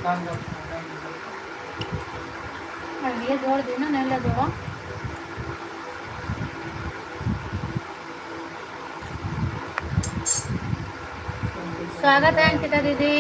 ये जोड़ दी ना, नहीं लगेगा। स्वागत है अंकिता दीदी।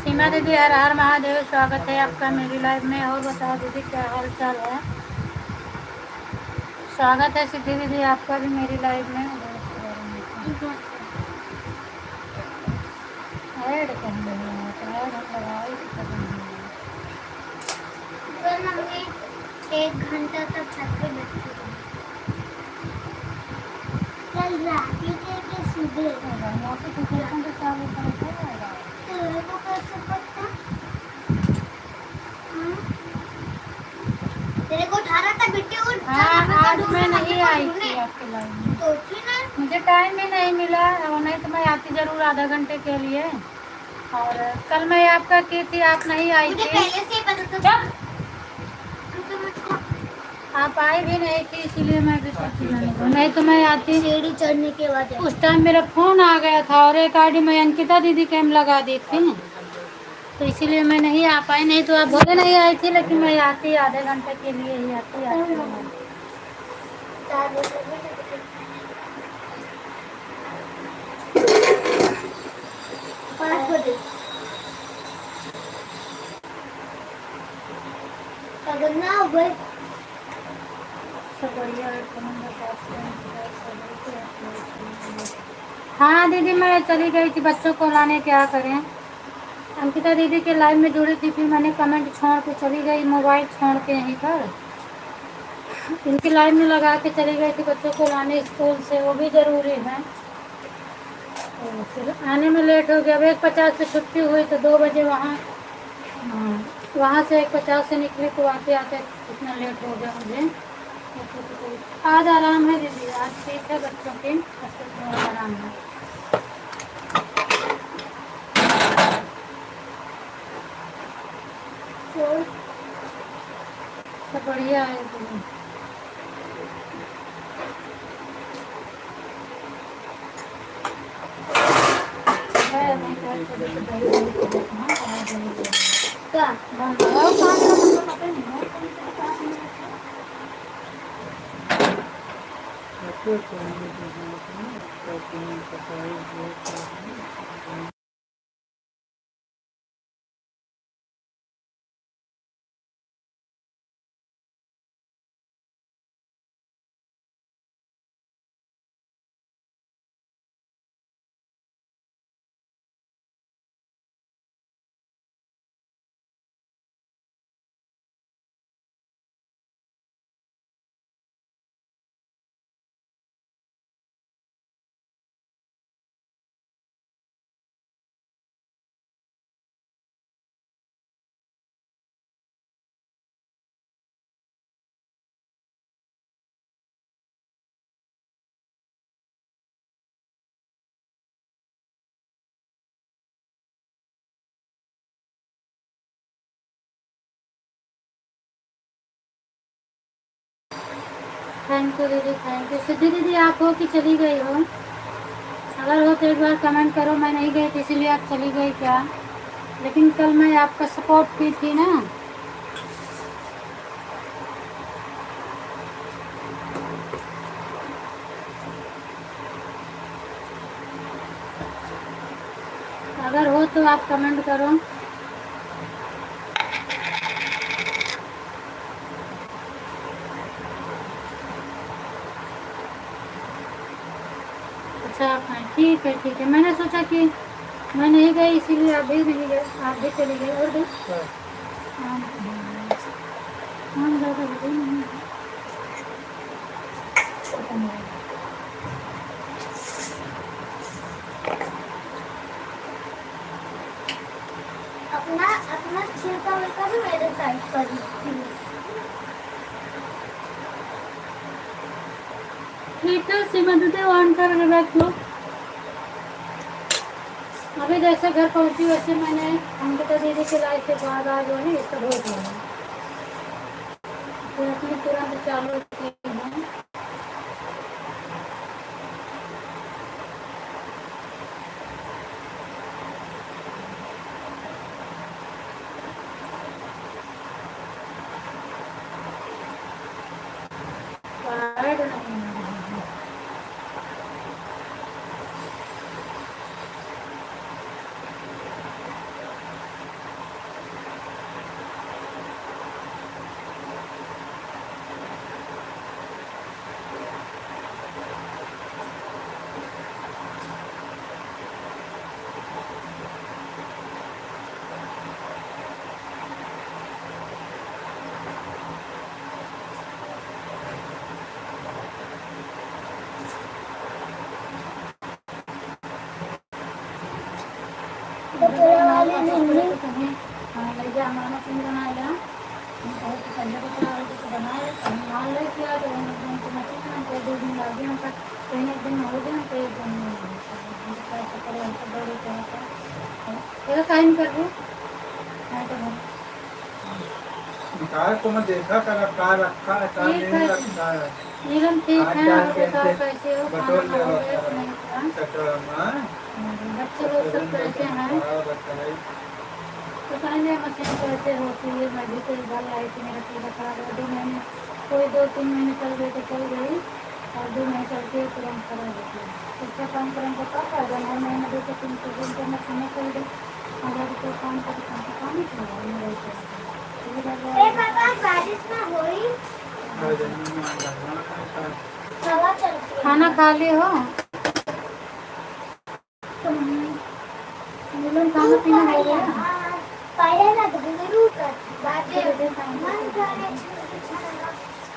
सीमा दीदी हर हर महादेव, स्वागत है आपका मेरी लाइव में। और बताओ दीदी क्या हाल चाल है। स्वागत है सिद्धि दीदी आपका भी मेरी लाइव में। ऐड करना है तो ऐड हम लगाओ। मम्मी 1 घंटा तक छत पे बैठी रही। कल रात के सुबह नोटिफिकेशन तो चालू करके तेरे को कैसे पता? तेरे को उठा रहा था बिट्टी उठ। हाँ, आज मैं नहीं आई थी आपके लाइव में, तो उठी ना। मुझे टाइम ही नहीं मिला, नहीं तो मैं आती जरूर आधा घंटे के लिए। और कल मैं आपका की थी, आप नहीं आई मुझे थी। पहले से ही पता था। आप आई भी नहीं थी, इसीलिए मैं भी सोची नहीं तो मैं आती। सीढ़ी चढ़ने के बाद उस टाइम मेरा फोन आ गया था और एक आईडी में अंकिता दीदी कैम लगा दी थी, तो इसीलिए मैं नहीं आ पाई। नहीं तो आप बोले नहीं आई थी, लेकिन मैं आती आधे घंटे के लिए ही आती। अगर ना हो गए सब बढ़िया है। हाँ दीदी मैं चली गई थी बच्चों को लाने, क्या करें। अंकिता दीदी के लाइव में जुड़ी थी, फिर मैंने कमेंट छोड़ के चली गई, मोबाइल छोड़ के यहीं पर इनकी लाइव में लगा के चली गई थी बच्चों को लाने स्कूल से, वो भी ज़रूरी है। तो फिर आने में लेट हो गया। अब 1:50 पे छुट्टी हुई तो 2 बजे वहाँ से 1:50 से निकली, तो आते आते इतना लेट हो गया मुझे। आज आराम है दीदी, आज ठीक है बच्चों की, आज आराम है। सब बढ़िया है दीदी। थैंक यू दीदी, थैंक यू। सिद्धि दीदी आप हो कि चली गई हो? अगर हो तो एक बार कमेंट करो। मैं नहीं गई थी इसीलिए आप चली गई क्या? लेकिन कल मैं आपका सपोर्ट की थी ना। अगर हो तो आप कमेंट करो। अच्छा आप हैं, ठीक है ठीक है। मैंने सोचा कि मैं नहीं गई इसीलिए आप भी नहीं गए, आप भी चली गई। और भी हाँ ज़्यादा हो गई नहीं। अपना अपना छिलका विलका भी मेरे साइड पर ही। ठीक है, सीमा दीदी ऑन करके रख लो। अभी जैसे घर पहुंची वैसे मैंने अंकिता दीदी के लाइफ के बाद आज जो है इसका हो गया, फिर अपनी तुरंत चालू की है। कार्ड नहीं है। बटोरा वाले नहीं हमारा सिंह बनाया और संजय को बनाया मान ले किया तो मछली 2 दिन लग गए उनका, कहीं एक दिन हो गया तो एक दिन तेरा टाइम कर दो कार को मैं देखा कर कार रखा है, कार नहीं रखा है। नीलम ठीक है, कार आप बताओ कैसे हो, खाना बटोर ले खाओगे कि नहीं खाना? बच्चे लोग सब कैसे हैं? पता नहीं मशीन कैसे होती है, मैं भी तो इधर आई थी, मेरा टीका खराब हो 2 महीने, कोई 2-3 महीने चल गए तो चल गई और 2 महीने चलती है तुरंत खराब होती है। इसका काम करें तो क्या फायदा, 9 महीने 2 से 3 दिन तो मशीनें चल गई, 1000 रुपये काम करके काम ही चला बारिश में हुई हवा चलती है। खाना खा ली हो? नीलम खाना पीना हो गया? पहले ना गुरु कर बाजे मन करे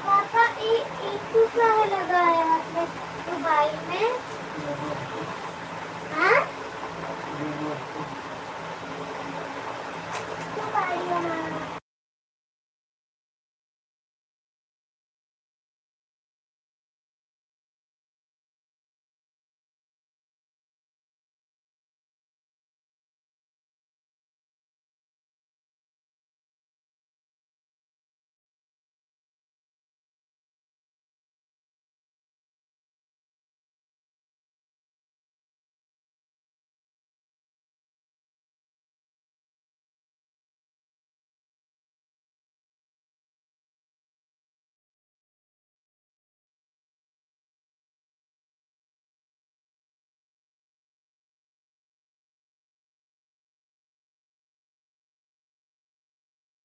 पापा एक क्या लगाया आपने दुबई में? हाँ दुबई में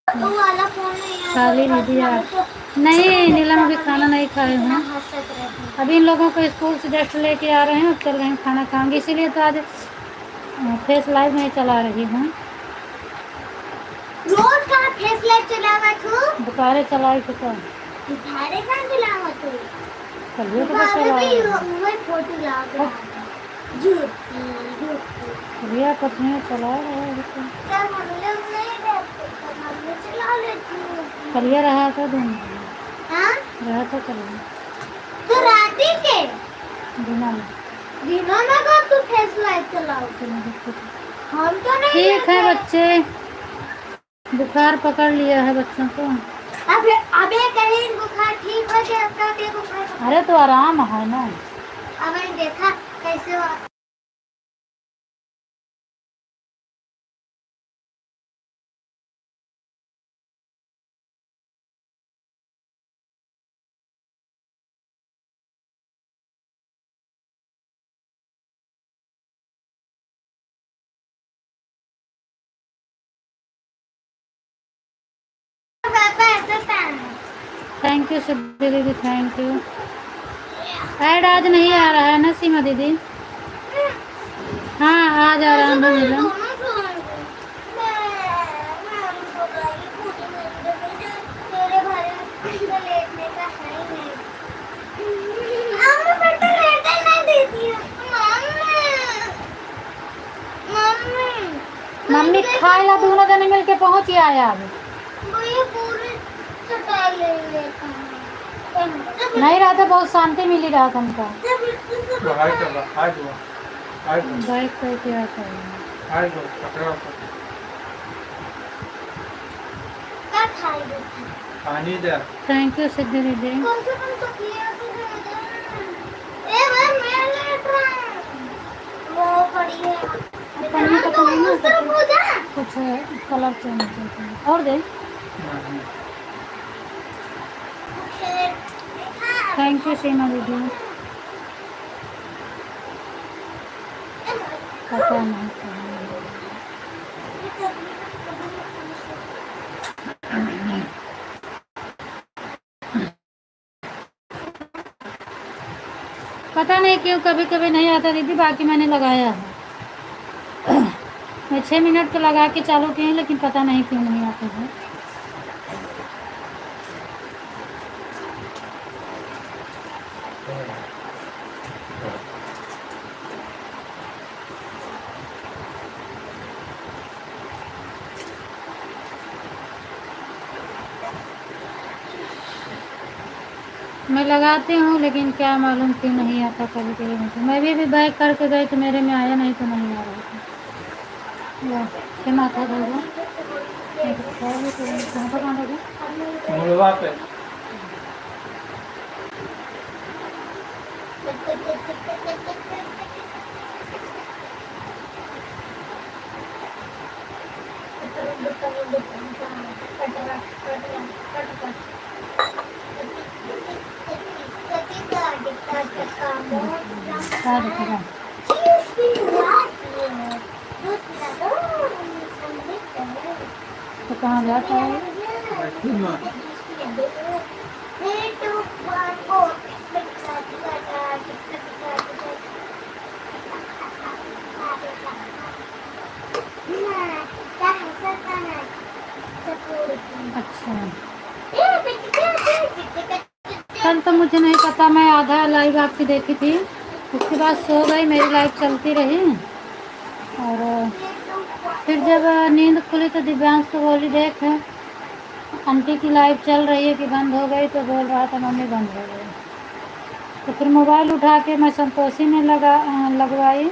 वो वाला फोन नहीं खाली नहीं दिया? नहीं नीलम अभी खाना नहीं खाए हैं, अभी इन लोगों को स्कूल से जस्ट लेके आ रहे हैं, अब चल रहे हैं खाना खाएंगे, इसीलिए तो आज फेस लाइव नहीं चला रही हूँ। रोज कहाँ फेस लाइव चलावा तू? बुखारे चलाई तो बुखारे कहाँ चलावा तू? कल तो बुखारे भी चला मैं फोटो लगा झूठी झूठी भैया कुछ नहीं चला रहा है जब हम लोग नहीं रहते तो हम चला लेती हूँ। कलिया रहा था दिन हाँ रहा था कल तो राती के बिना दिनों में कब तू फेस लाइव चलाओ? हम तो नहीं ठीक है रहते। बच्चे, बुखार पकड़ लिया है बच्चों को। अबे अबे कहीं बुखार ठीक हो गया क्या? के बुखार अरे तो आराम है ना। अब मैंने देखा कैसे पापा ऐसा पहना है। थैंक यू सिद्धि दीदी, थैंक यू। ऐड आज नहीं आ रहा है ना सीमा दीदी? हाँ आज आ रहा है ना नीलम। मम्मी खाए ला दोनों जने मिल के पहुँच आया अब। नहीं रहा था, बहुत शांति मिली रहा था हमको। हाय चलो हाय दो हाय दो बाइक पे क्या चाहिए? हाय दो पकड़ो क्या खाएगी? पानी दे थैंक यू सिद्धि दीदी। कौन सा किया तूने इधर? ए भाई मैं लेट रहा हूँ। वो पड़ी है। पन्नी का तो नहीं ना, उस तरफ हो जा। कुछ कलर चेंज करके और दे। नहीं थैंक यू सीमा दीदी। पता नहीं कहाँ है। पता नहीं क्यों कभी कभी नहीं आता दीदी, बाकी मैंने लगाया है। मैं 6 मिनट तो लगा के चालू किए हैं, लेकिन पता नहीं क्यों नहीं आता है। मैं लगाती हूँ, लेकिन क्या मालूम क्यों नहीं आता कभी कभी मुझे। मैं भी बैक करके गई तो मेरे में आया नहीं, तो नहीं आ रहा था। लो, क्या माथा धोगा? कहाँ पर कहाँ लगा? मुड़वा पे क्या दिखेगा? तो कहाँ जाता है? बैठी माँ अच्छा, कल तो मुझे नहीं पता, मैं आधा लाइव आपकी देखी थी, उसके बाद सो गई, मेरी लाइव चलती रही। और फिर जब नींद खुली तो दिव्यांश को बोली देख आंटी की लाइव चल रही है कि बंद हो गई, तो बोल रहा था मम्मी बंद हो गई। तो फिर मोबाइल उठा के मैं संतोषी में लगवाई,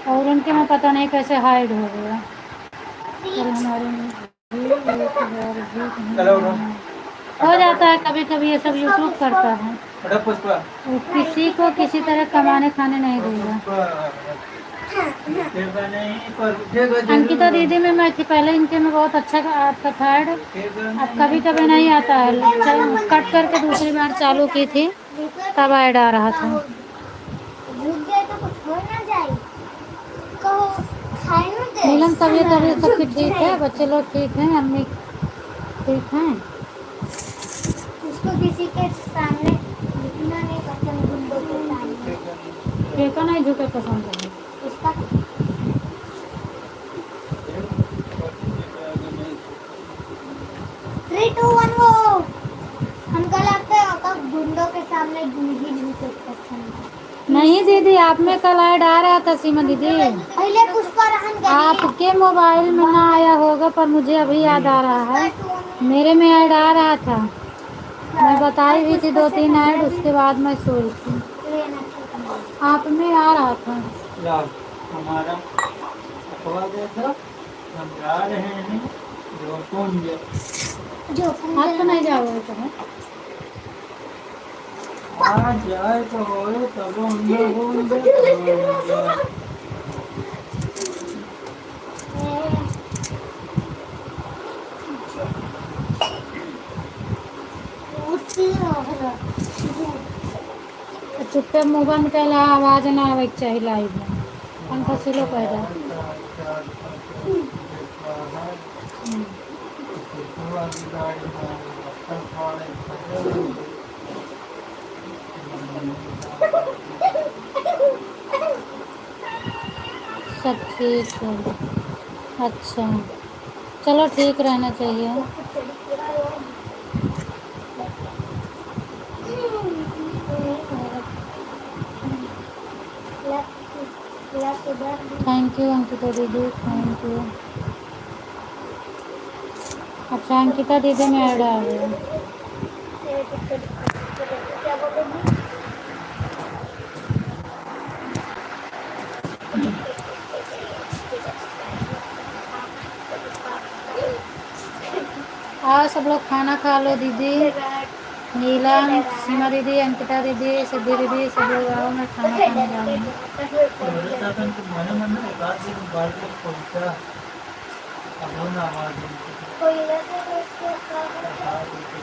और उनके में पता नहीं कैसे हाइड हो गया। कल हमारे में चलो उठो हो जाता है कभी कभी, ये सब यूट्यूब करता है। अरे पुष्पा वो किसी को किसी तरह कमाने खाने नहीं देगा। पुष्पा नहीं पर अंकिता दीदी में मैं थी पहले, इनके में बहुत अच्छा आपका था ऐड। अब कभी कभी नहीं आता है, कट करके दूसरी बार चालू की थी तब ऐड आ रहा था। रुक जाए तो कुछ हो ना जाए। कहो खाए ना दे। नीलम तबीयत सबकी ठीक है, बच्चे लोग ठीक हैं, अम्मी ठीक हैं। उसको किसी के सामने झुकना नहीं पसंद, गुंडों के सामने। ठेका नहीं झुके पसंद है। उसका 3 2 1 वो हमको लगता है आपका गुंडों के सामने ही झुके पसंद है। नहीं दीदी, आप में कल ऐड आ रहा था सीमा दीदी। पहले पुष्पा रहन गई। आपके मोबाइल में ना आया होगा, पर मुझे अभी याद आ रहा है, मेरे में ऐड आ रहा था। मैं बताई भी थी 2-3 ऐड, उसके बाद मैं सोई थी। आप में आ रहा था। लाओ हमारा अखबार देखो हम जा रहे हैं जो पुंज आप तो नहीं जाओगे कहीं? आज जाए तो होए तब हम होंगे तो चुप्पे मुँह बंद कर ला, आवाज ना आवे के चाहिए लाइव में। पंखा स्लो कर दो। सब ठीक है। अच्छा, चलो ठीक रहना चाहिए। थैंक यू अंकिता दीदी, थैंक यू। अच्छा, अंकिता दीदी में ऐड आ गया। आओ सब लोग खाना खा लो। दीदी, नीलम, सीमा दीदी, अंकिता दीदी, सिद्धि दीदी, सब लोग आओ, मैं खाना खाने जा रही हूँ। थोड़े साधन तो मन मन एक आध दिन बाल तक पहुंचा अब ना आवाज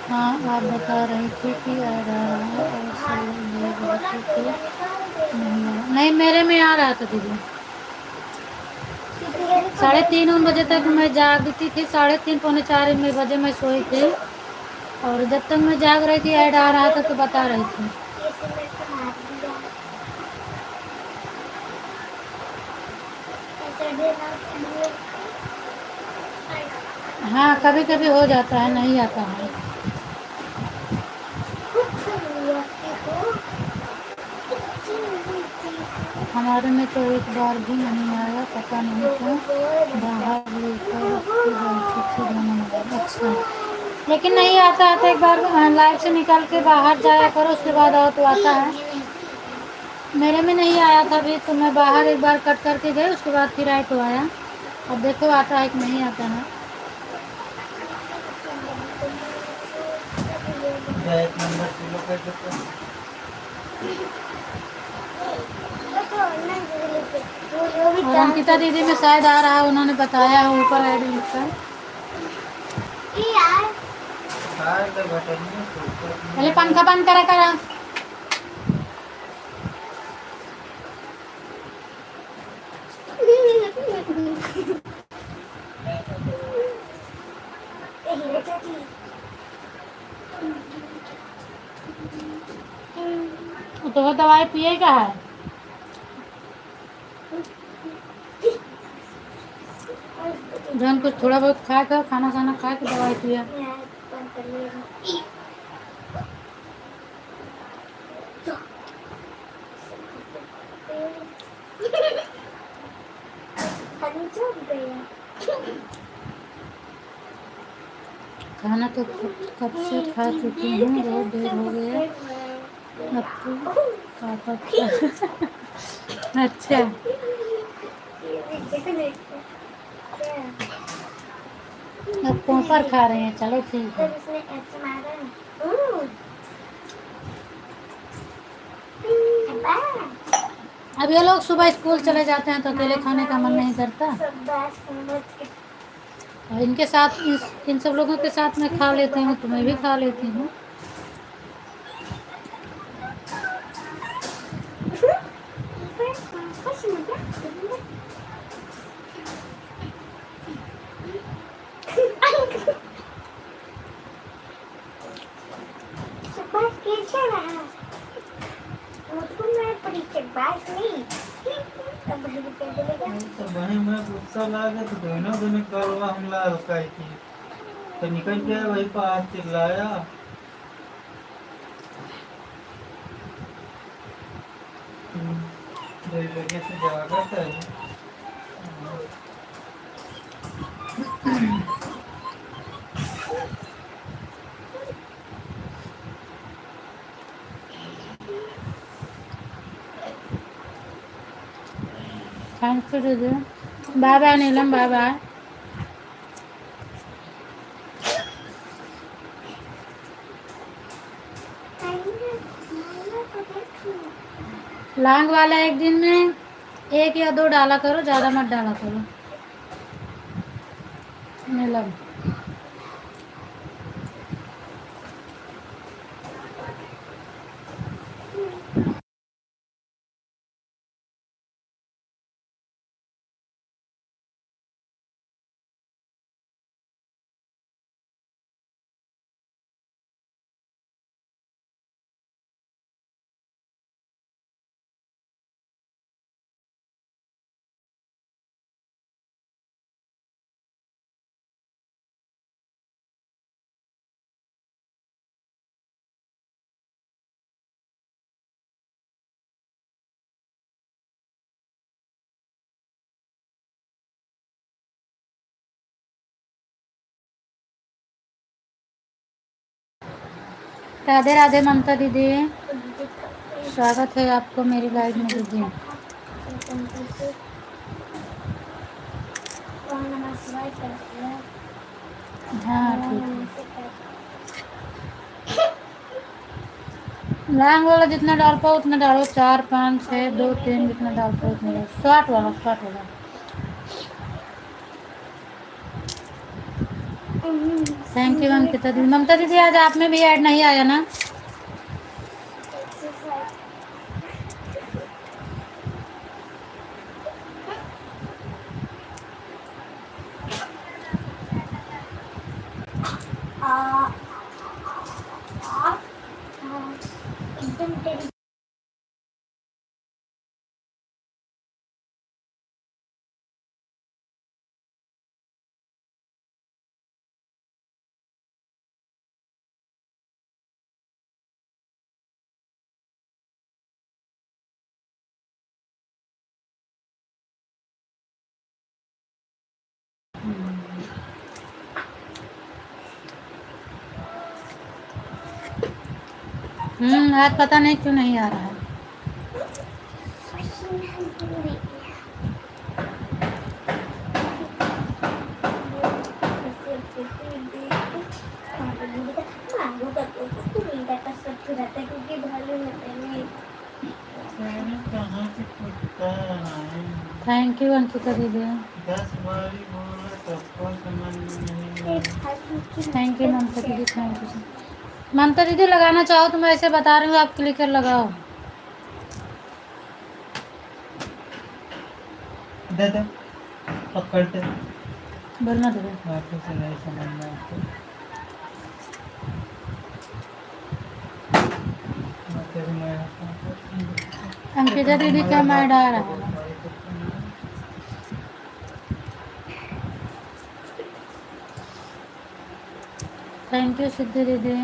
हाँ, आप बता रही थी कि आ रहा है और सब ये बोलते थे नहीं आ रहा। नहीं, मेरे में आ रहा था दीदी। 3:30 बजे तक मैं जागती थी। 3:30 पौने 4 में बजे मैं सोई थी, और जब तक मैं जाग रही थी ऐड आ रहा था तो बता रही थी। हाँ, कभी कभी हो जाता है, नहीं आता है। हमारे में तो एक बार भी नहीं आया, पता नहीं क्यों। बाहर लेकर उसकी बातचीत से जाना लगा। अच्छा, लेकिन नहीं आता है तो एक बार लाइव से निकल के बाहर जाया करो, उसके बाद आओ तो आता है। मेरे में नहीं आया था अभी, तो मैं बाहर एक बार कट करके गई, उसके बाद फिर आए तो आया। अब देखो आता है कि नहीं आता है। एक नंबर किलो कर देते और अंकिता दीदी में शायद आ रहा है, उन्होंने बताया है ऊपर ऐड लिखकर। पहले पंखा बंद करा करा। तो वो दवाई पिए का है। जौन कुछ थोड़ा बहुत खा कर, खाना खाना खा के दवाई पिया। खाना तो कब से खा चुकी हूँ, बहुत देर हो गया। अब तो पापा अच्छा, अब पोपर खा रहे हैं, चलो ठीक है। अब ये लोग सुबह स्कूल चले जाते हैं तो अकेले खाने का मन नहीं करता, और इनके साथ इन सब लोगों के साथ मैं खा लेती हूँ, तो मैं भी खा लेती हूँ। तो वहीं मैं गुस्सा लागे तो दोनों दोनों करवा हमला रुकाई थी तो निकल गया वही पास चिल्लाया देर लगे से जागा था थैंक यू दीदी। बाय बाय नीलम, बाय बाय। लांग वाला एक दिन में 1 या 2 डाला करो, ज़्यादा मत डाला करो नीलम। राधे राधे ममता दीदी, स्वागत है आपको मेरी लाइव में दीदी। कौन नमः शिवाय करती है? हाँ ठीक है। रंग वाला जितना डाल पाओ उतना डालो, 4 5 6 2 3 जितना डाल पाओ उतना डालो। शॉर्ट वाला शॉर्ट वाला। थैंक यू अंकिता दीदी। ममता दीदी आज आप में भी ऐड नहीं आया ना? एकदम टेढ़ी। आज पता नहीं क्यों नहीं आ रहा है। क्योंकि भालू होते नहीं। मैंने कहाँ से कुत्ता है? थैंक यू अंकिता दीदी। 10 बारी बोला सबको समझ में नहीं आया। थैंक यू ममता दीदी, थैंक यू। ममता दीदी लगाना चाहो तो मैं ऐसे बता रही हूँ, आप क्लिक कर लगाओ। दे दे पकड़ते बोलना दीदी। हाथों से नहीं समझना आपको। मैं तेरी मैं अंकिता दीदी का मैं डाल रहा है। थैंक यू सिद्धि दीदी।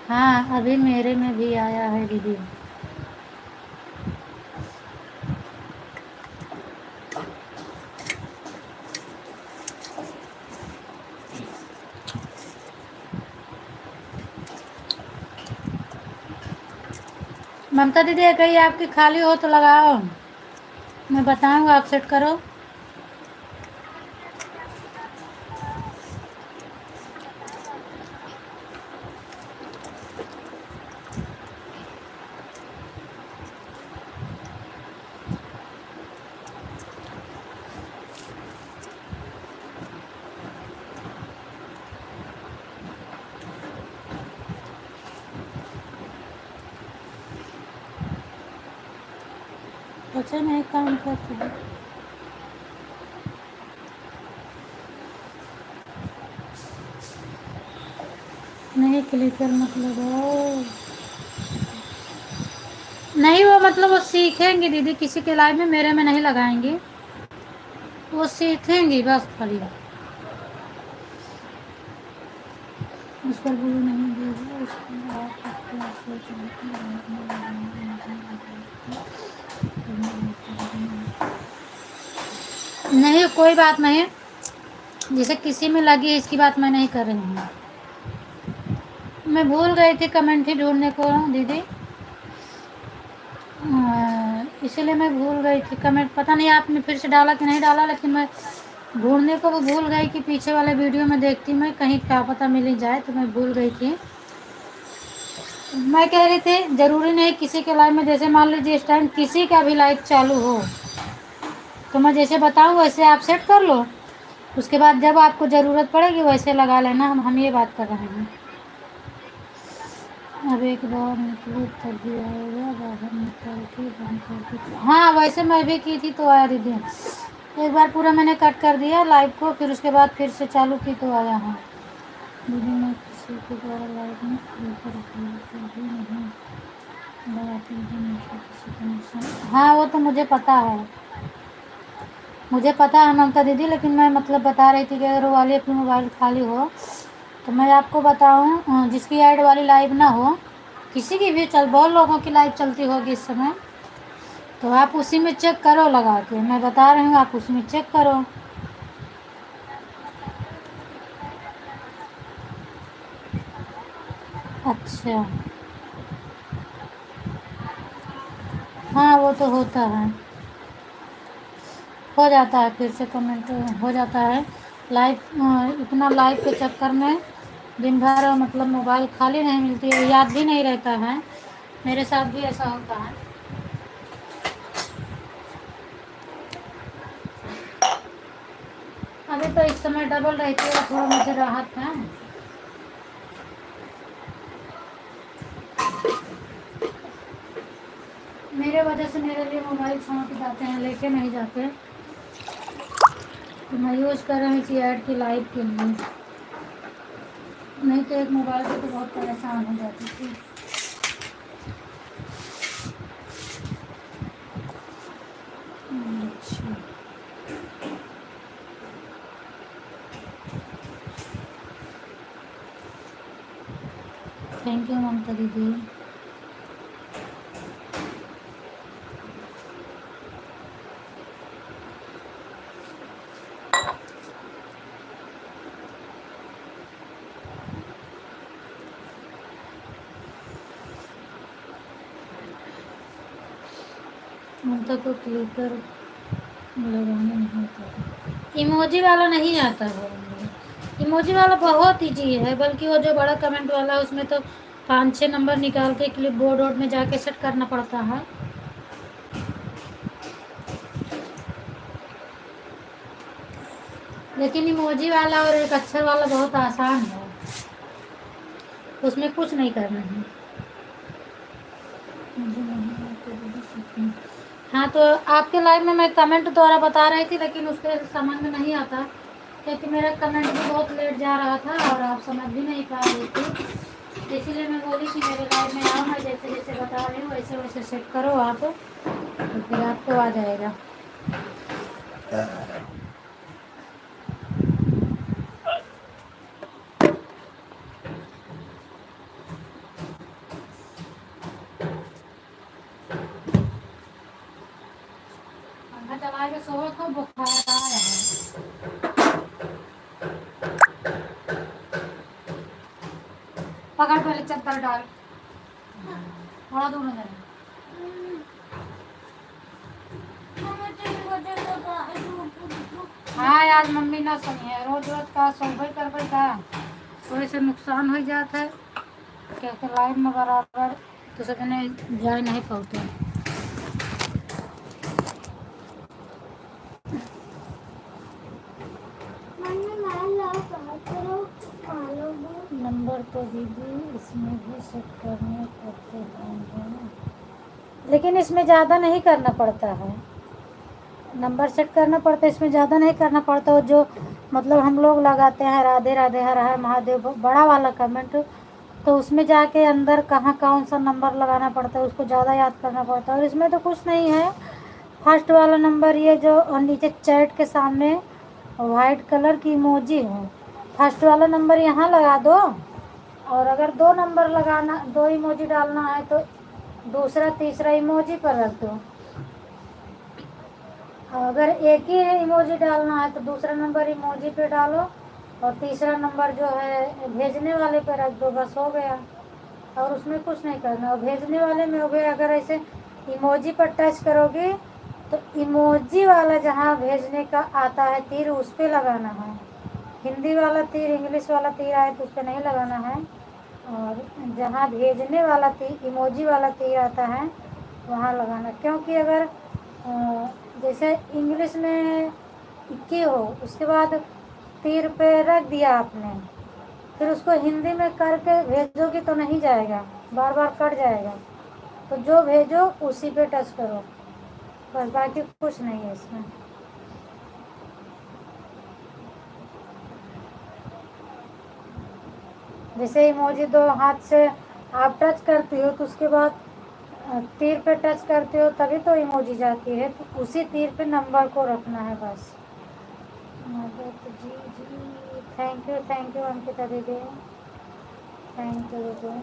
हाँ अभी मेरे में भी आया है दीदी। ममता दीदी कहीं आपकी खाली हो तो लगाओ, मैं बताऊंगा, आप सेट करो। अच्छा नहीं काम करते हैं। नहीं क्लिकर मत लगाओ। नहीं वो मतलब वो सीखेंगी दीदी, किसी के लाइफ में, मेरे में नहीं लगाएंगी, वो सीखेंगी बस खाली। उस पर बोलो नहीं देगा, उस पर आप अपना सोच नहीं, कोई बात नहीं। जैसे किसी में लगी, इसकी बात मैं नहीं कर रही हूँ। मैं भूल गई थी कमेंट ही ढूंढने को दीदी, इसीलिए मैं भूल गई थी कमेंट। पता नहीं आपने फिर से डाला कि नहीं डाला, लेकिन मैं ढूंढने को वो भूल गई कि पीछे वाले वीडियो में देखती मैं, कहीं क्या पता मिल ही जाए, तो मैं भूल गई थी। मैं कह रही थी ज़रूरी नहीं किसी के लाइव में, जैसे मान लीजिए इस टाइम किसी का भी लाइव चालू हो तो मैं जैसे बताऊँ वैसे आप सेट कर लो, उसके बाद जब आपको ज़रूरत पड़ेगी वैसे लगा लेना। हम ये बात कर रहे हैं। अब एक बार निकले तभी आएगा, बाहर निकल के बंद कर दी। हाँ वैसे मैं भी की थी तो आया दीदी। एक बार पूरा मैंने कट कर दिया लाइव को, फिर उसके बाद फिर से चालू की तो आया। हाँ दीदी मैं किसी के द्वारा लाइव में खुलकर भी नहीं लगाती हूँ, मुझे किसी का नुकसान। हाँ वो तो मुझे पता है, मुझे पता है ममता दीदी, लेकिन मैं मतलब बता रही थी कि अगर वो वाली अपनी मोबाइल खाली हो तो मैं आपको बताऊं, जिसकी ऐड वाली लाइव ना हो, किसी की भी चल, बहुत लोगों की लाइव चलती होगी इस समय, तो आप उसी में चेक करो लगा के। मैं बता रही हूँ आप उसी में चेक करो। अच्छा हाँ वो तो होता है, हो जाता है, फिर से कमेंट हो जाता है लाइव। इतना लाइव के चक्कर में दिन भर मतलब मोबाइल खाली नहीं मिलती है, याद भी नहीं रहता है। मेरे साथ भी ऐसा होता है। अभी तो इस समय डबल रहती है, थोड़ा मुझे राहत है। मेरे वजह से मेरे लिए मोबाइल छोड़ के जाते हैं, लेके नहीं जाते, तो मैं यूज़ कर रही थी ऐड की लाइव के लिए, नहीं तो एक मोबाइल से तो बहुत परेशान हो जाती थी। अच्छा थैंक यू ममता दीदी। ममता को क्लिकर लगाने नहीं आता, इमोजी वाला नहीं आता है। इमोजी वाला बहुत ईजी है, बल्कि वो जो बड़ा कमेंट वाला है उसमें तो 5-6 नंबर निकाल के क्लिप बोर्ड में जाके सेट करना पड़ता है। लेकिन इमोजी वाला और एक अक्षर वाला बहुत आसान है, उसमें कुछ नहीं करना है। मुझे नहीं आता दीदी सीखना। हाँ तो आपके लाइव में मैं कमेंट द्वारा बता रही थी, लेकिन उसके समझ में नहीं आता, क्योंकि मेरा कमेंट भी बहुत लेट जा रहा था और आप समझ भी नहीं पा रही थी। इसीलिए मैं बोली कि मेरे लाइव में आओ, मैं जैसे जैसे बता रही हूँ वैसे वैसे सेट करो आप, तो फिर आपको आ जाएगा। पंखा चला के सो तो बुखार आया है। पकड़ पहले चद्दर डाल, थोड़ा दूर में जाना। हाँ आज मम्मी ना सुनी है, रोज रोज का सोबे करबे का सोए से नुकसान हो जाता है, क्योंकि लाइफ में बराबर तो सबने जा नहीं पाते। नंबर तो दीदी इसमें भी सेट करने पड़ते हैं, लेकिन इसमें ज़्यादा नहीं करना पड़ता है, नंबर सेट करना पड़ता है, इसमें ज़्यादा नहीं करना पड़ता। वो जो मतलब हम लोग लगाते हैं राधे राधे हर हर महादेव बड़ा वाला कमेंट, तो उसमें जाके अंदर कहाँ कौन सा नंबर लगाना पड़ता है उसको ज़्यादा याद करना पड़ता है। और इसमें तो कुछ नहीं है, फर्स्ट वाला नंबर ये जो नीचे चैट के सामने वाइट कलर की इमोजी है, फर्स्ट वाला नंबर यहाँ लगा दो, और अगर 2 नंबर लगाना, 2 इमोजी डालना है तो दूसरा तीसरा इमोजी पर रख दो। अगर एक ही इमोजी डालना है तो दूसरा नंबर इमोजी पे डालो और तीसरा नंबर जो है भेजने वाले पे रख दो, बस हो गया। और उसमें कुछ नहीं करना। और भेजने वाले में हो गया, अगर ऐसे इमोजी पर टच करोगे तो इमोजी वाला जहाँ भेजने का आता है तीर उस पर लगाना है, हिंदी वाला तीर इंग्लिश वाला तीर आए तो उस पर नहीं लगाना है, और जहाँ भेजने वाला तीर इमोजी वाला तीर आता है वहाँ लगाना। क्योंकि अगर जैसे इंग्लिश में इक्की हो, उसके बाद तीर पे रख दिया आपने, फिर उसको हिंदी में करके भेजोगी तो नहीं जाएगा, बार बार कट जाएगा। तो जो भेजो उसी पे टच करो, बस, बाकी कुछ नहीं है इसमें। जैसे इमोजी दो हाथ से आप टच करती हो तो उसके बाद तीर पे टच करते हो तभी तो इमोजी जाती है, तो उसी तीर पे नंबर को रखना है बस। मदद जी जी, थैंक यू अंकिता दीदी, थैंक यू दीदी।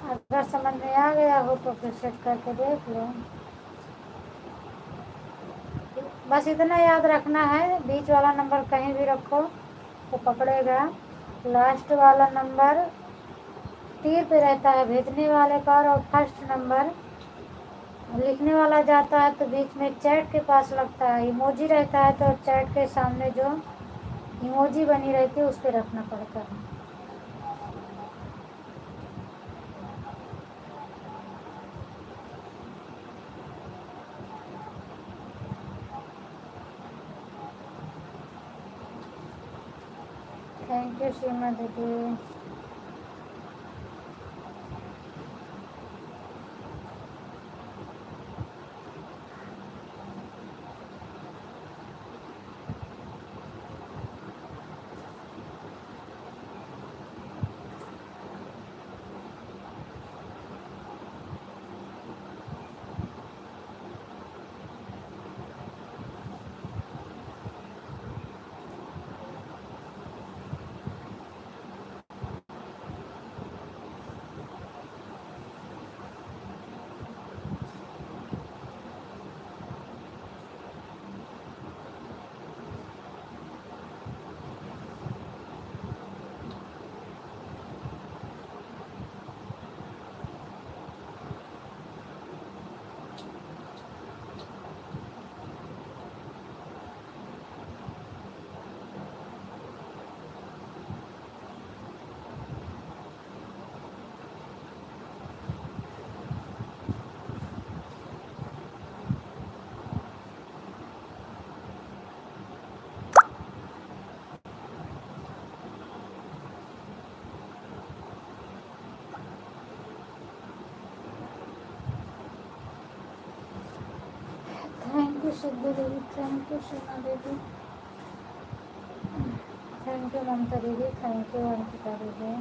अगर समझ में आ गया हो तो फिर सेट करके देख लो। बस इतना याद रखना है, बीच वाला नंबर कहीं भी रखो तो पकड़ेगा, लास्ट वाला नंबर तीर पे रहता है भेजने वाले का, और फर्स्ट नंबर लिखने वाला जाता है तो बीच में चैट के पास लगता है, इमोजी रहता है तो चैट के सामने जो इमोजी बनी रहती है उस पर रखना पड़ता है। थैंक यू सीमा दीदी। थैंक यू सिद्धू दीदी, थैंक यू सीमा दीदी, थैंक यू ममता दीदी, थैंक यू अंकिता दीदी।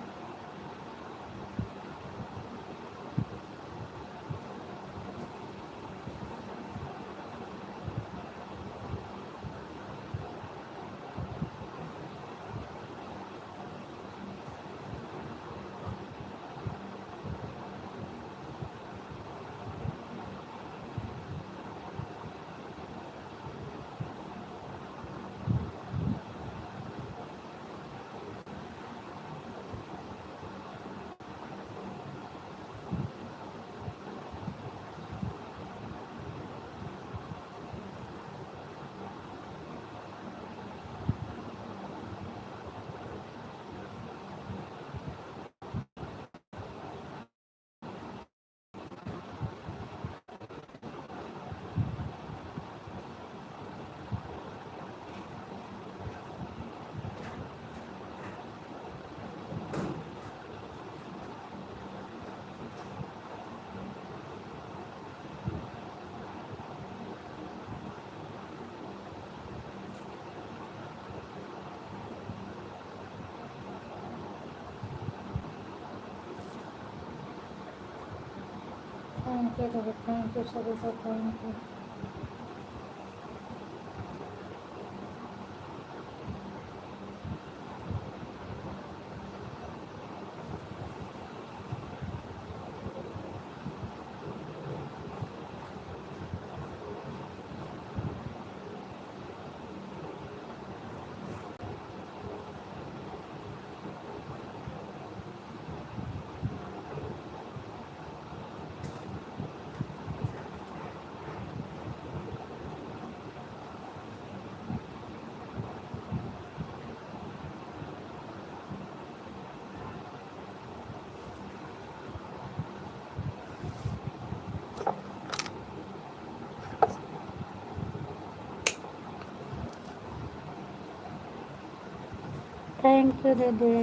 थैंक यू दीदी, थैंक यू सभी को, थैंक यू। थैंक यू दीदी।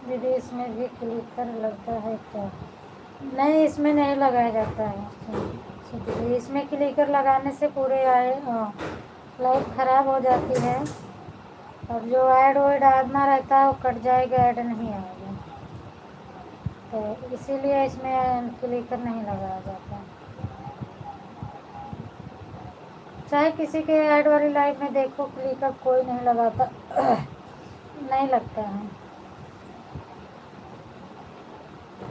दीदी इसमें भी क्लिकर लगता है क्या? नहीं, इसमें नहीं लगाया जाता है। दीदी इसमें क्लिकर लगाने से पूरे आए लाइट ख़राब हो जाती है, और जो ऐड वैड आना रहता है वो कट जाएगा, ऐड नहीं आएगा, तो इसीलिए इसमें क्लिकर नहीं लगाया जाता। चाहे किसी के ऐड वाली लाइव में देखो, क्लिकर कोई नहीं लगाता। नहीं लगता है।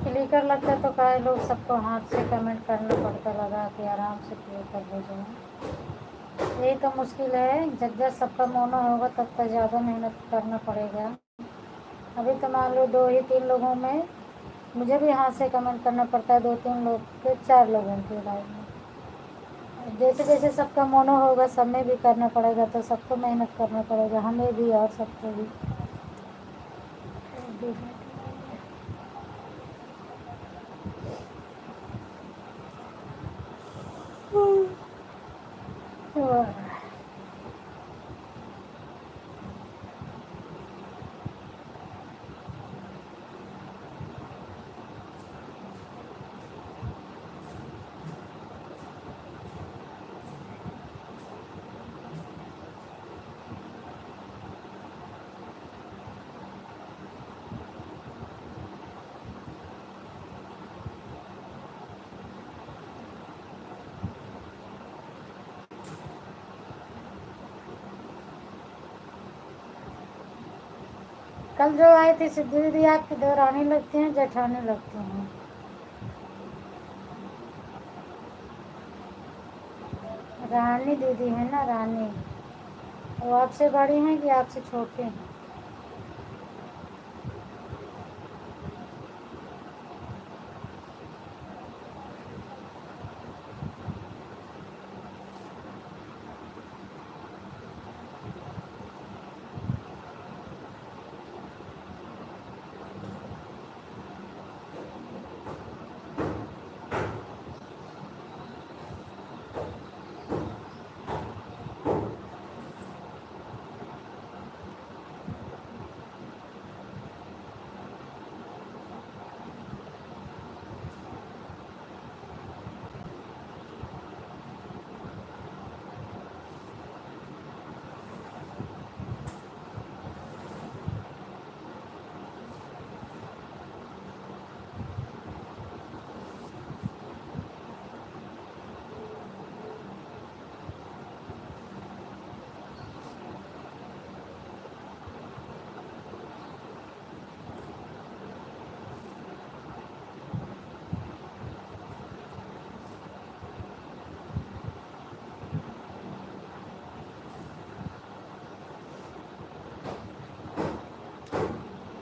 क्लिकर लगता तो काहे लोग सबको हाथ से कमेंट करना पड़ता, लगा के आराम से क्लिकर भेजो। यही तो मुश्किल है, जब जब सबका मोनो होगा तब तक ज़्यादा मेहनत करना पड़ेगा। अभी तो मान लो 2 ही 3 लोगों में मुझे भी हाथ से कमेंट करना पड़ता है, 2 3 लोग के 4 लोगों की लाइव में। जैसे जैसे सबका मोनो होगा सब में भी करना पड़ेगा, तो सबको मेहनत करना पड़ेगा, हमें भी और सबको भी। कल जो आई थी सिद्धू दीदी, आपकी देवरानी लगती हैं जेठानी लगती हैं? रानी दीदी है ना, रानी। वो आपसे बड़ी हैं कि आपसे छोटी हैं?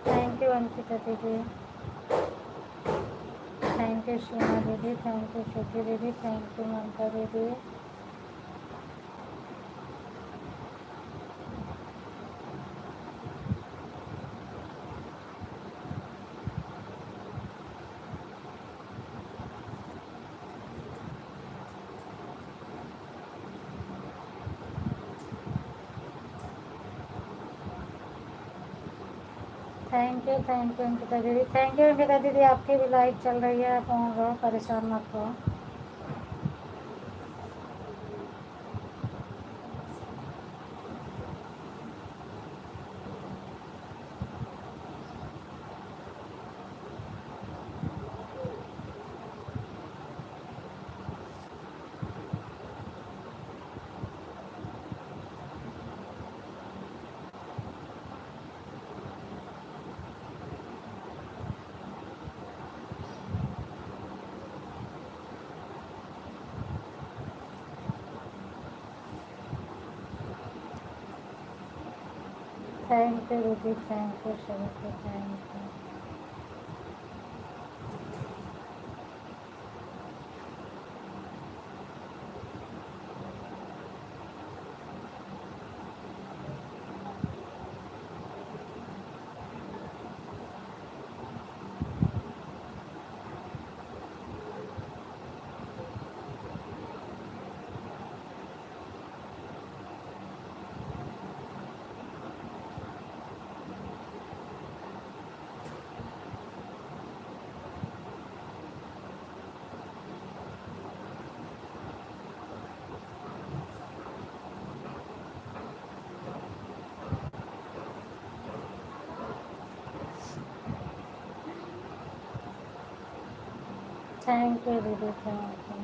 थैंक यू अंकिता दीदी, थैंक यू शीमा दीदी, थैंक यू श्रुति दीदी, थैंक यू ममता दीदी। थैंक यू अंकिता दीदी, थैंक यू अंकिता दीदी। आपकी भी लाइव चल रही है, आप वहाँ रहो, परेशान मत हो। थैंक यू दीदी, थैंक यू सभी को, थैंक यू। थैंक यू दीदी, थैंक यू।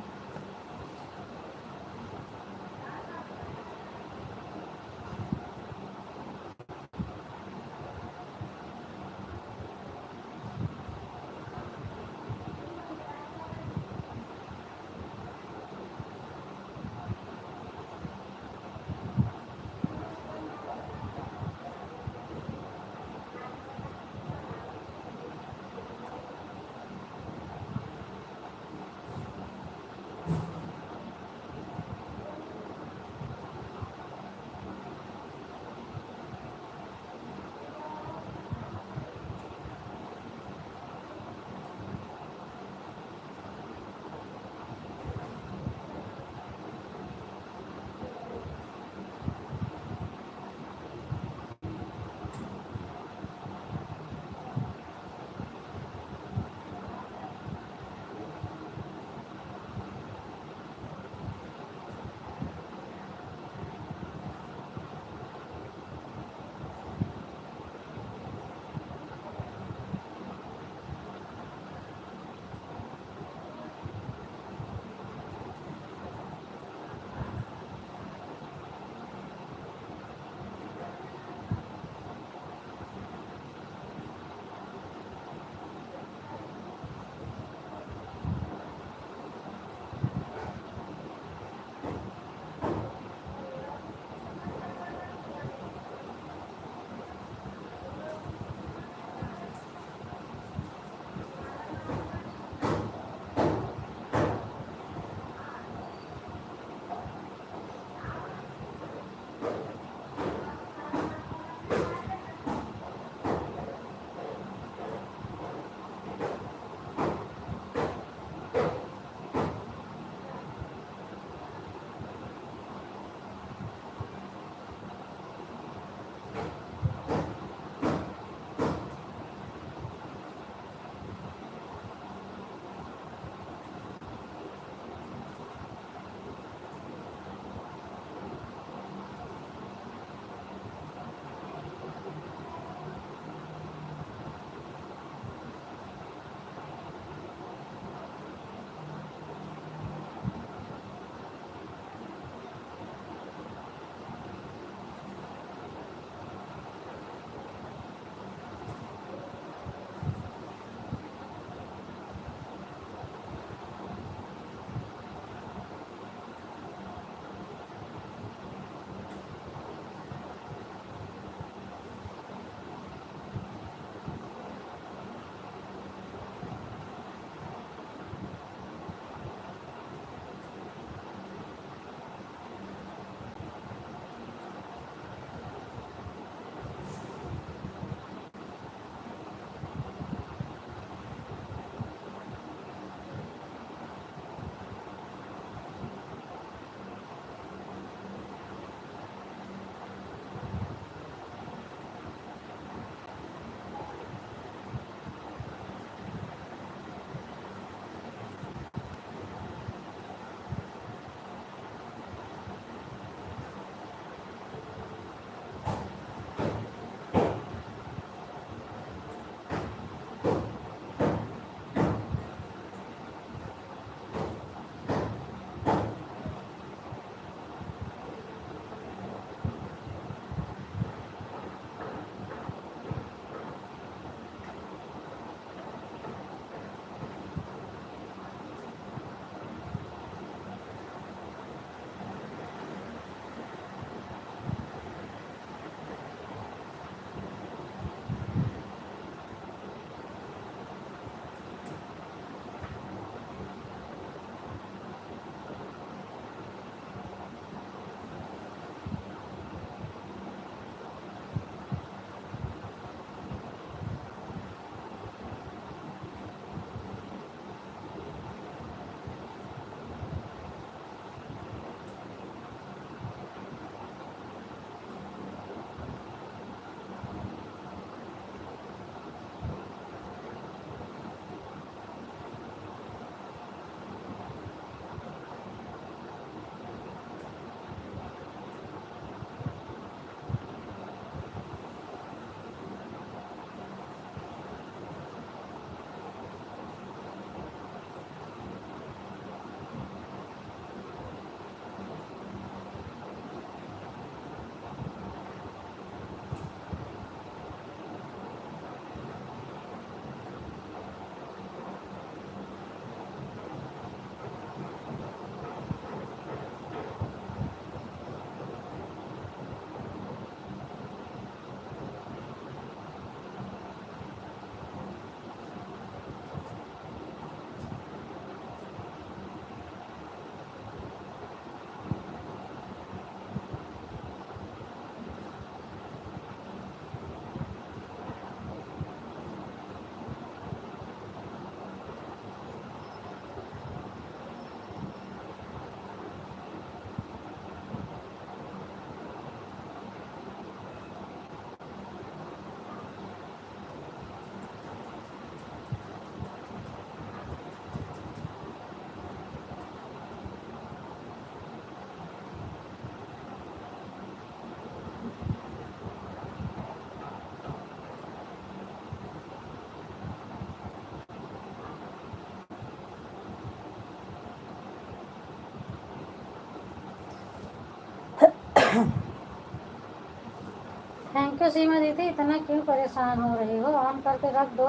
क्यों सीमा दीदी इतना क्यों परेशान हो रही हो? ऑन करके रख दो।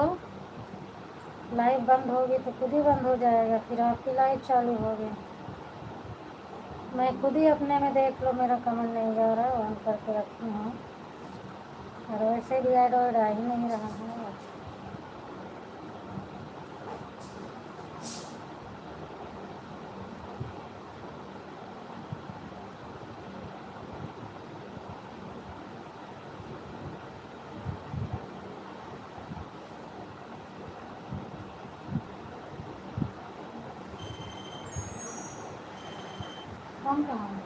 लाइव बंद होगी तो खुद ही बंद हो जाएगा, फिर आपकी लाइव चालू होगी। मैं खुद ही अपने में देख लो, मेरा कमेंट नहीं जा रहा, ऑन करके रखी हूँ और वैसे भी ऐड आ ही नहीं रहा है। फोन कहाँ है?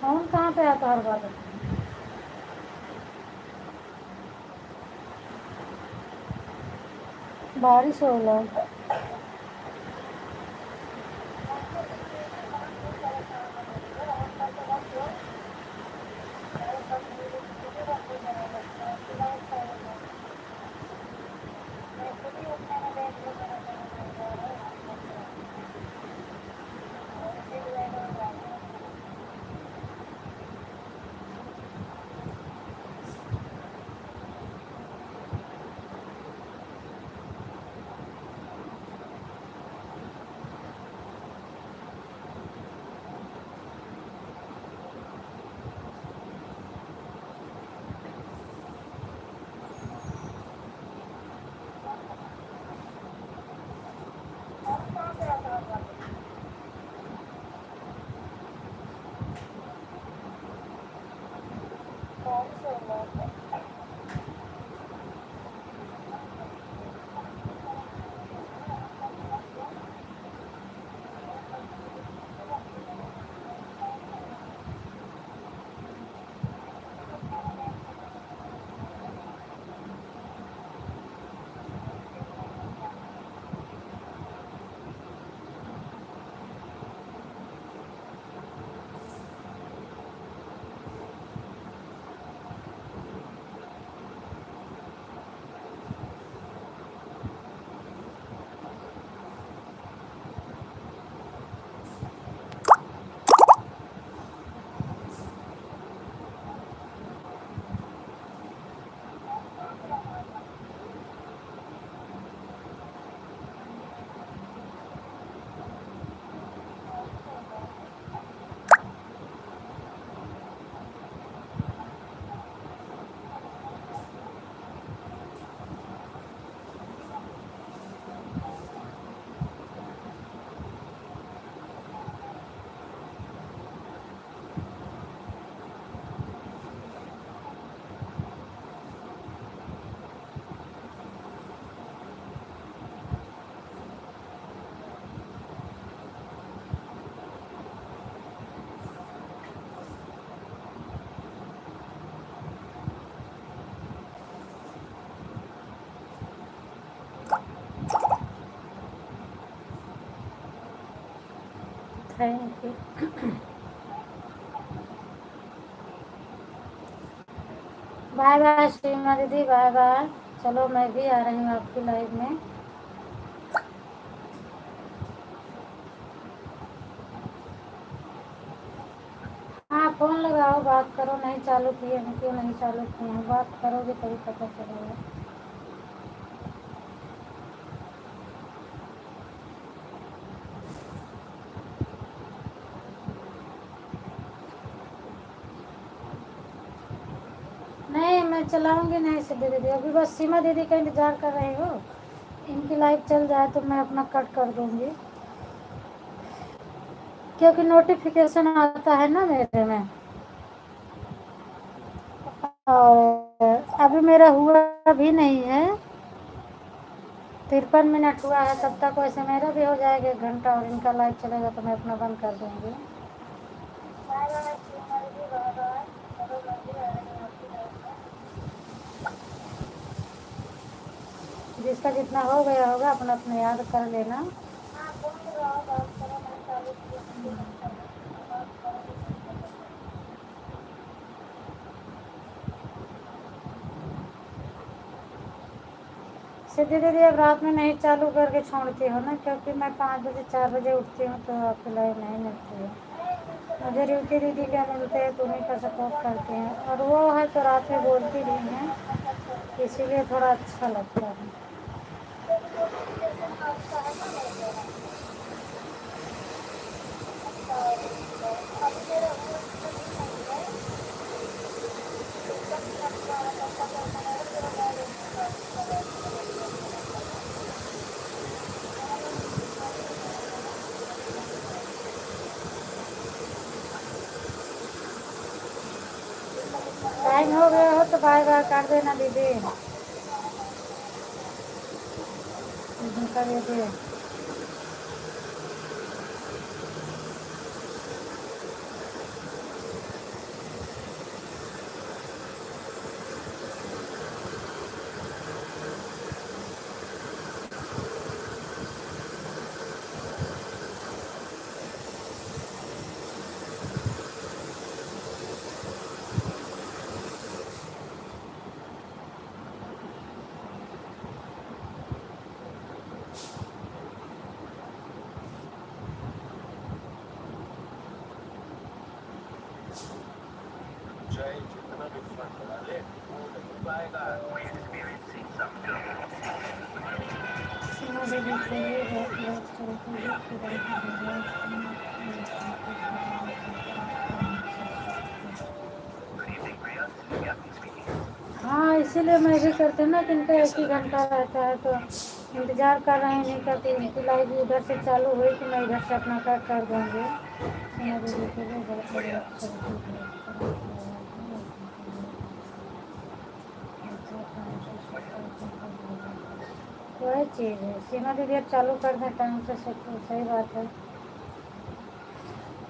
फोन कहाँ पे आता हर बात? बारिश हो रहा है। Thank you. बाय बाय सीमा दीदी, बाय बाय। चलो मैं भी आ रही हूँ आपकी लाइव में। हाँ फोन लगाओ, बात करो। नहीं चालू किए हैं, क्यों नहीं चालू किए हैं? बात करोगे तभी पता चलेगा। नहीं मैं चलाऊंगी नहीं सिद्धि दीदी, अभी बस सीमा दीदी का इंतज़ार कर रही हो। इनकी लाइव चल जाए तो मैं अपना कट कर दूंगी, क्योंकि नोटिफिकेशन आता है ना मेरे में। और अभी मेरा हुआ भी नहीं है, 53 मिनट हुआ है। तब तक वैसे मेरा भी हो जाएगा 1 घंटा, और इनका लाइव चलेगा तो मैं अपना बंद कर दूंगी। जिसका जितना हो गया होगा अपना अपना याद कर लेना। सिद्धि दीदी अब रात में नहीं चालू करके छोड़ती हो ना, क्योंकि मैं 5 बजे 4 बजे उठती हूँ तो आपकी लाइव नहीं मिलती है। मुझे रिंकी दीदी क्या मिलते हैं तो उन्हीं का सपोर्ट करते हैं, और वो है तो रात में बोलती रही हैं, इसीलिए थोड़ा अच्छा लगता है। टाइम हो गया हो तो बाय बाय कर देना दीदी, कर दीजिए। सीमा दीदी के लिए बहुत बहुत चलती है हाँ, इसीलिए मैं भी करती हूँ ना कि इनका एक ही घंटा रहता है, तो इंतज़ार कर रहे हैं नहीं करती, इनकी लाइव उधर से चालू हुई कि मैं इधर से अपना कर दूँगी। सीमा दीदी के लिए बहुत बहुत चलती है। वही चीज़ है, सीमा दीदी अब चालू कर दें टाइम से, सही बात है।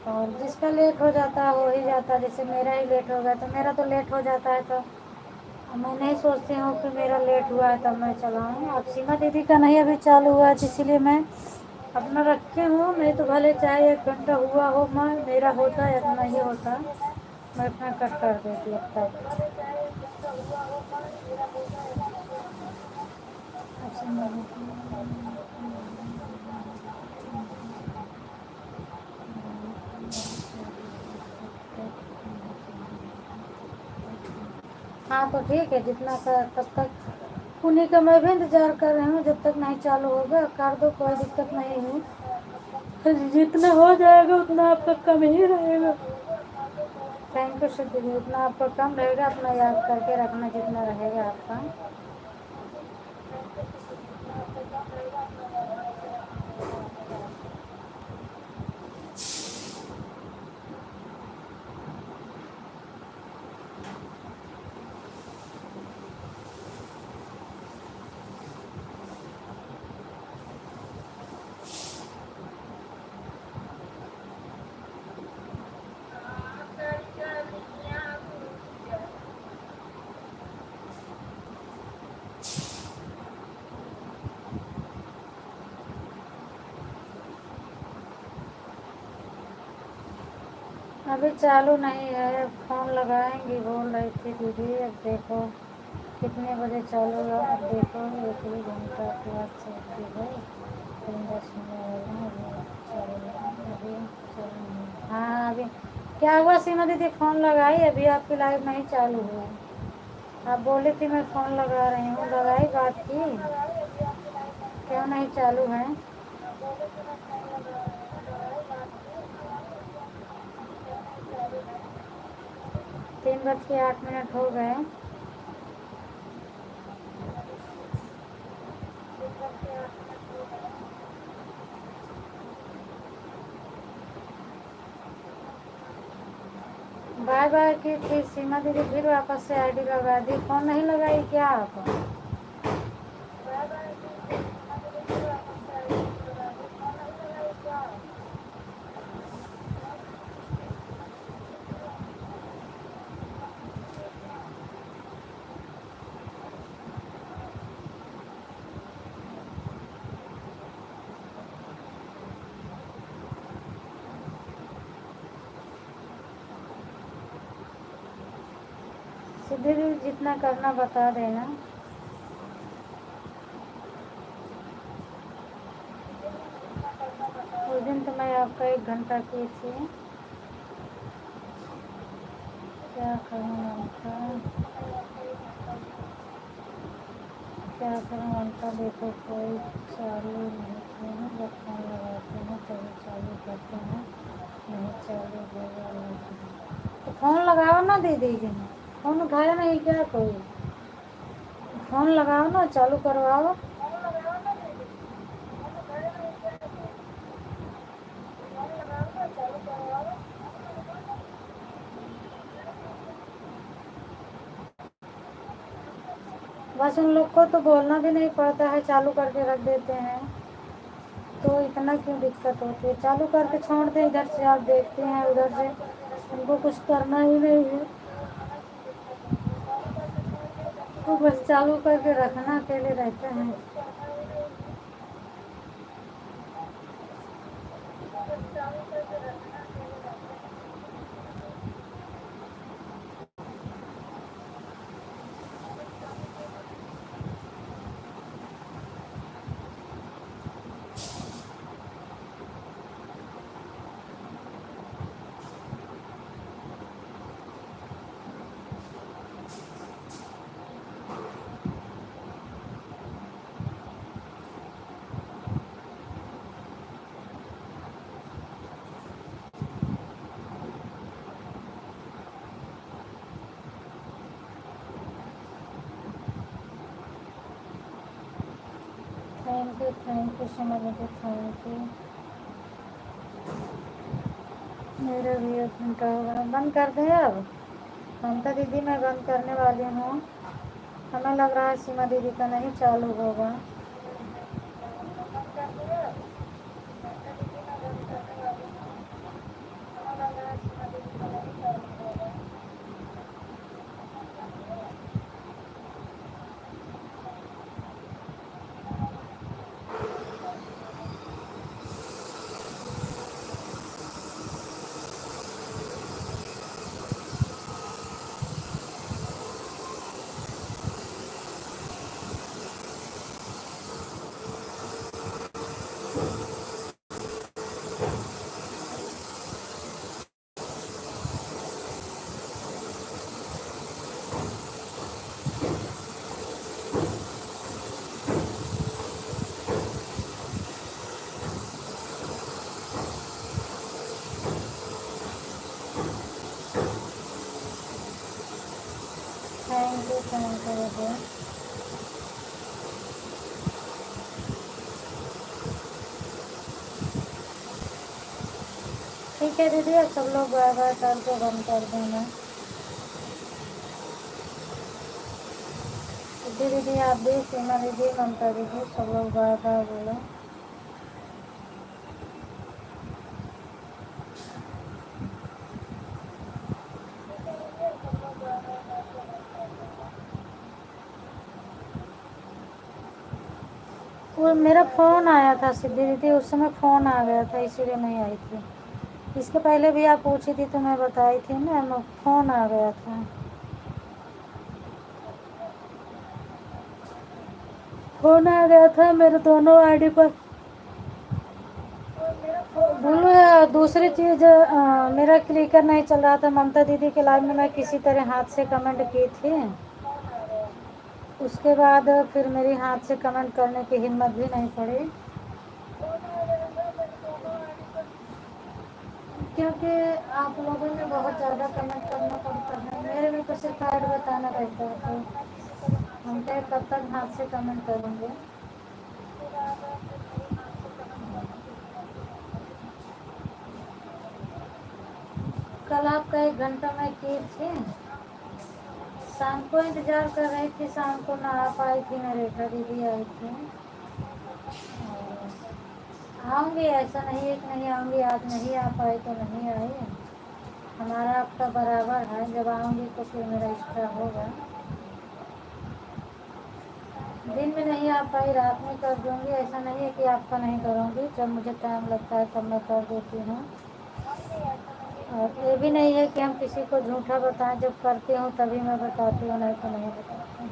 और जिसका लेट हो जाता है हो ही जाता है, जैसे मेरा ही लेट हो गया तो मेरा तो लेट हो जाता है, तो मैं नहीं सोचती हूँ कि मेरा लेट हुआ है तब मैं चलाऊँ। अब सीमा दीदी का नहीं अभी चालू हुआ है, तो इसीलिए मैं अपना रखे हूँ, नहीं तो भले चाहे 1 घंटा हुआ हो, मैं मेरा होता या नहीं होता, मैं अपना कट कर देती अब तक। अब सीमा हाँ तो ठीक है, जितना का तब तक उन्हीं का मैं भी इंतज़ार कर रही हूँ, जब तक नहीं चालू होगा कर दो, कोई दिक्कत नहीं है, फिर जितना हो जाएगा उतना आपका कम ही रहेगा। थैंक यू शुद्ध जी, उतना आपका कम रहेगा, अपना याद करके रखना जितना रहेगा आपका। अभी चालू नहीं है, फ़ोन लगाएंगी बोल रही थी दीदी, अब देखो कितने बजे चालू होगा। अब देखो 1 ही घंटा क्लास चलती है, फिर 10 मिनट अभी चालू नहीं। हाँ अभी क्या हुआ सीमा दीदी, फ़ोन लगाई अभी आपकी लाइव नहीं चालू हुआ। आप बोली थी मैं फ़ोन लगा रही हूँ, लगाई बात की, क्यों नहीं चालू है? 3:08 हो गए। बाय बाय की थी सीमा दीदी, फिर वापस से आईडी लगा दी, फ़ोन नहीं लगाई क्या आप? सिद्धि दीदी जितना करना बता देना। उस दिन तो मैं आपका 1 घंटा की थी। क्या करूँ ममता, क्या करूँ ममता, देखो कोई चालू नहीं किए हैं, जब फोन लगाते हैं तभी चालू करते हैं, नहीं चालू होगा तो फोन लगाओ ना दीदी जी, फोन उठाया नहीं क्या कोई, फोन लगाओ ना, चालू करवाओ। बस उन लोग को तो बोलना भी नहीं पड़ता है, चालू करके रख देते हैं, तो इतना क्यों दिक्कत होती है, चालू करके छोड़ दें, इधर से आप देखते हैं, उधर से उनको कुछ करना ही नहीं है, तो बस चालू करके रखना अकेले रहते हैं। थैंक यू समझ के, थैंक यू। मेरा भी 1 घंटा हो गया, बंद कर दें अब ममता दीदी, मैं बंद करने वाली हूँ, हमें लग रहा है सीमा दीदी का नहीं चालू होगा। Thank you. ठीक है दीदी, अब सब लोग बाय बाय करके बंद कर देना। दीदी आप भी, सीमा दीदी, ममता दीदी, सब लोग बाय बाय बोलो। वो मेरा फ़ोन आया था सिद्धि दीदी, उस समय फ़ोन आ गया था, इसीलिए नहीं आई थी। इसके पहले भी आप पूछी थी तो मैं बताई थी ना, फ़ोन आ गया था। फ़ोन आ गया था मेरे दोनों आईडी पर। बोलो दूसरी चीज़, मेरा क्लिकर नहीं चल रहा था, ममता दीदी के लाइव में मैं किसी तरह हाथ से कमेंट की थी, उसके बाद फिर मेरी हाथ से कमेंट करने की हिम्मत भी नहीं पड़ी, क्योंकि आप लोगों में बहुत ज़्यादा कमेंट करना पड़ता है, मेरे में तो सिर्फ ऐड बताना रहता है, तो हम क्या कब तक हाथ से कमेंट करेंगे। कल आपका 1 घंटा मैं की थी, शाम को इंतज़ार कर रही थी, शाम को ना आ पाई थी, मैं रेखा दीदी आई थी। आऊँगी, ऐसा नहीं है कि नहीं आऊँगी, आज नहीं आ पाई तो नहीं आई, हमारा आपका बराबर है, जब आऊँगी तो फिर मेरा एक्स्ट्रा होगा। दिन में नहीं आ पाई, रात में कर दूँगी, ऐसा नहीं है कि आपका नहीं करूँगी, जब मुझे टाइम लगता है तब मैं कर देती हूँ। और ये भी नहीं है कि हम किसी को झूठा बताएं, जब करती हूँ तभी मैं बताती हूँ, नहीं तो नहीं बताती हूँ।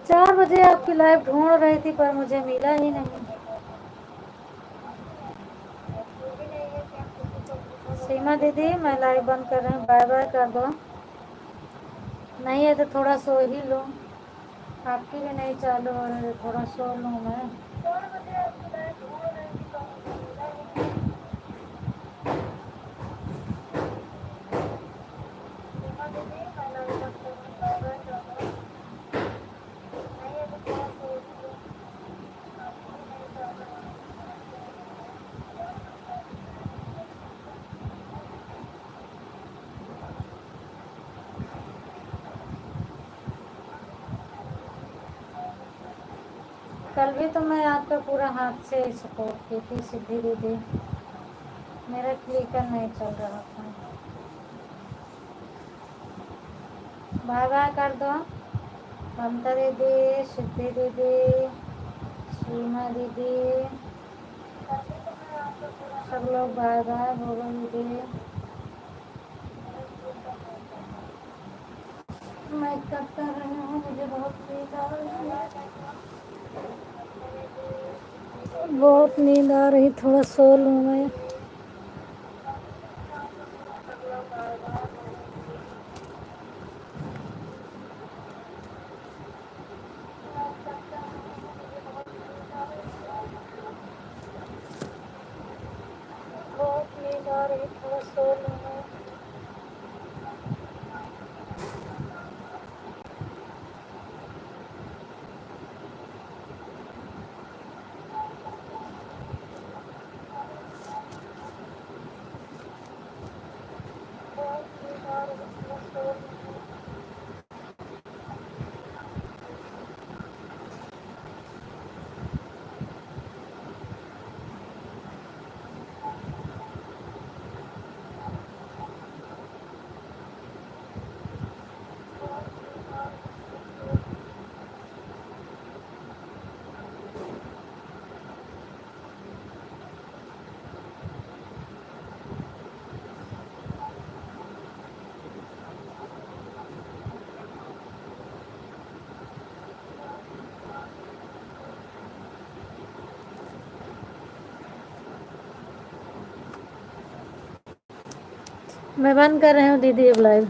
4 बजे आपकी लाइव ढूंढ रही थी पर मुझे मिला ही नहीं। सीमा दीदी मैं लाइव बंद कर रही हूँ, बाय बाय कर दो। नहीं है तो थोड़ा सो ही लो, आपकी भी नहीं चालू हो रही है, थोड़ा सो लूँ मैं। 4 बजे आपकी लाइट हो रही थी तो मुझे मिला ही नहीं। सीमा दीदी मैं लाइव बंद कर रही हूँ, बाय बाय कर दो। नहीं है तो थोड़ा सो ही लो, आपकी भी नहीं चालू हो रही थी तो मुझे मिला ही कल भी तो मैं आपका पूरा हाथ से सपोर्ट की थी सिद्धि दीदी, मेरा क्लिकर नहीं चल रहा था। बाय बाय कर दो, ममता दीदी, सिद्धि दीदी, सीमा दीदी, कल भी तो मैं आपका पूरा सब लोग बाय बाय बोलो दीदी। मेरा क्लिकर नहीं चल रहा। मैं कब कर रही हूँ, मुझे बहुत नींद आ रही है, बहुत नींद आ रही, थोड़ा सो लूँ मैं। बहुत नींद आ रही, थोड़ा सो लूँ मैं। बहुत नींद आ रही, थोड़ा सो लूँ मैं। मैं बंद कर रही हूँ दीदी अब लाइव।